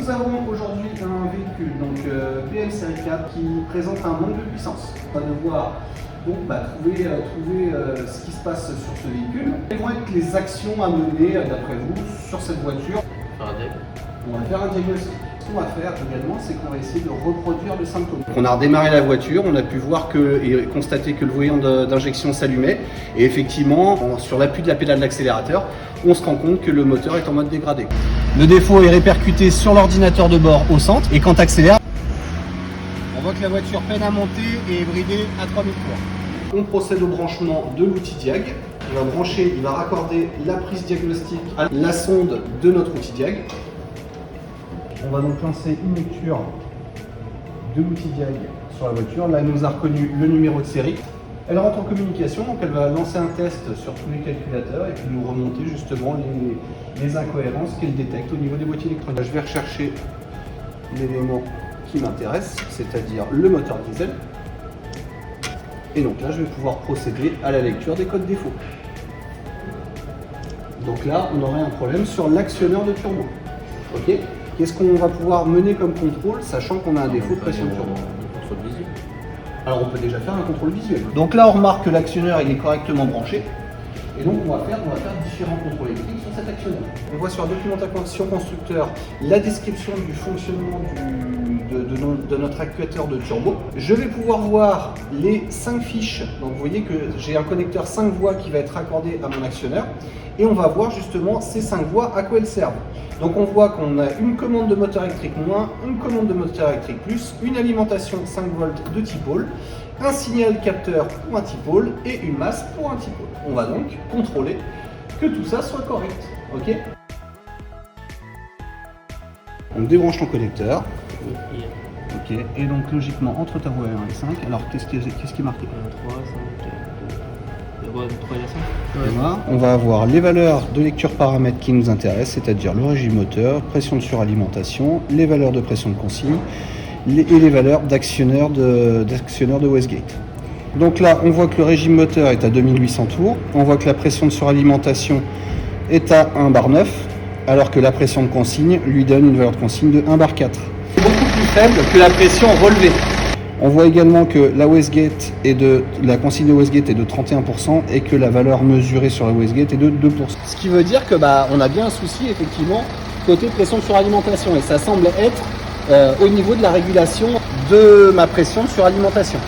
Nous avons aujourd'hui un véhicule, donc BM série 4, qui présente un manque de puissance. On va devoir donc trouver ce qui se passe sur ce véhicule. Quelles vont être les actions à mener, d'après vous, sur cette voiture? On va faire un diagnostic. Ce qu'on va faire également, c'est qu'on va essayer de reproduire le symptôme. On a redémarré la voiture, on a pu voir et constater que le voyant d'injection s'allumait. Et effectivement, sur l'appui de la pédale d'accélérateur, on se rend compte que le moteur est en mode dégradé. Le défaut est répercuté sur l'ordinateur de bord au centre. Et quand tu accélères, on voit que la voiture peine à monter et est bridée à 3000 tours. On procède au branchement de l'outil Diag. Il va raccorder la prise diagnostique à la sonde de notre outil Diag. On va donc lancer une lecture de l'outil Diag sur la voiture. Là, elle nous a reconnu le numéro de série. Elle rentre en communication, donc elle va lancer un test sur tous les calculateurs et puis nous remonter justement les incohérences qu'elle détecte au niveau des boîtiers électroniques. Je vais rechercher l'élément qui m'intéresse, c'est-à-dire le moteur diesel. Et donc là, je vais pouvoir procéder à la lecture des codes défauts. Donc là, on aurait un problème sur l'actionneur de turbo. Ok. Qu'est-ce qu'on va pouvoir mener comme contrôle, sachant qu'on a un défaut de pression de turbo? Contrôle visuel. Alors on peut déjà faire un contrôle visuel. Donc là, on remarque que l'actionneur il est correctement branché. Et donc on va faire différents contrôles électriques sur cet actionneur. On voit sur la documentation constructeur la description du fonctionnement de notre actuateur de turbo. Je vais pouvoir voir les 5 fiches. Donc vous voyez que j'ai un connecteur 5 voies qui va être raccordé à mon actionneur. Et on va voir justement ces 5 voies à quoi elles servent. Donc on voit qu'on a une commande de moteur électrique moins, une commande de moteur électrique plus, une alimentation 5 volts de typole, un signal capteur pour un typole et une masse pour un typole. On va donc contrôler que tout ça soit correct. Ok. On débranche ton connecteur. Ok. Et donc logiquement entre ta voie 1 et 5, alors qu'est-ce qui est marqué? 3, 5, 3 et 5. Voilà. On va avoir les valeurs de lecture paramètres qui nous intéressent, c'est-à-dire le régime moteur, pression de suralimentation, les valeurs de pression de consigne et les valeurs d'actionneur de Westgate. Donc là, on voit que le régime moteur est à 2800 tours, on voit que la pression de suralimentation est à 1 bar 9, alors que la pression de consigne lui donne une valeur de consigne de 1 bar 4. C'est beaucoup plus faible que la pression relevée. On voit également que la consigne de Westgate est de 31% et que la valeur mesurée sur la Westgate est de 2%. Ce qui veut dire que on a bien un souci effectivement côté pression de suralimentation et ça semble être au niveau de la régulation de ma pression de suralimentation.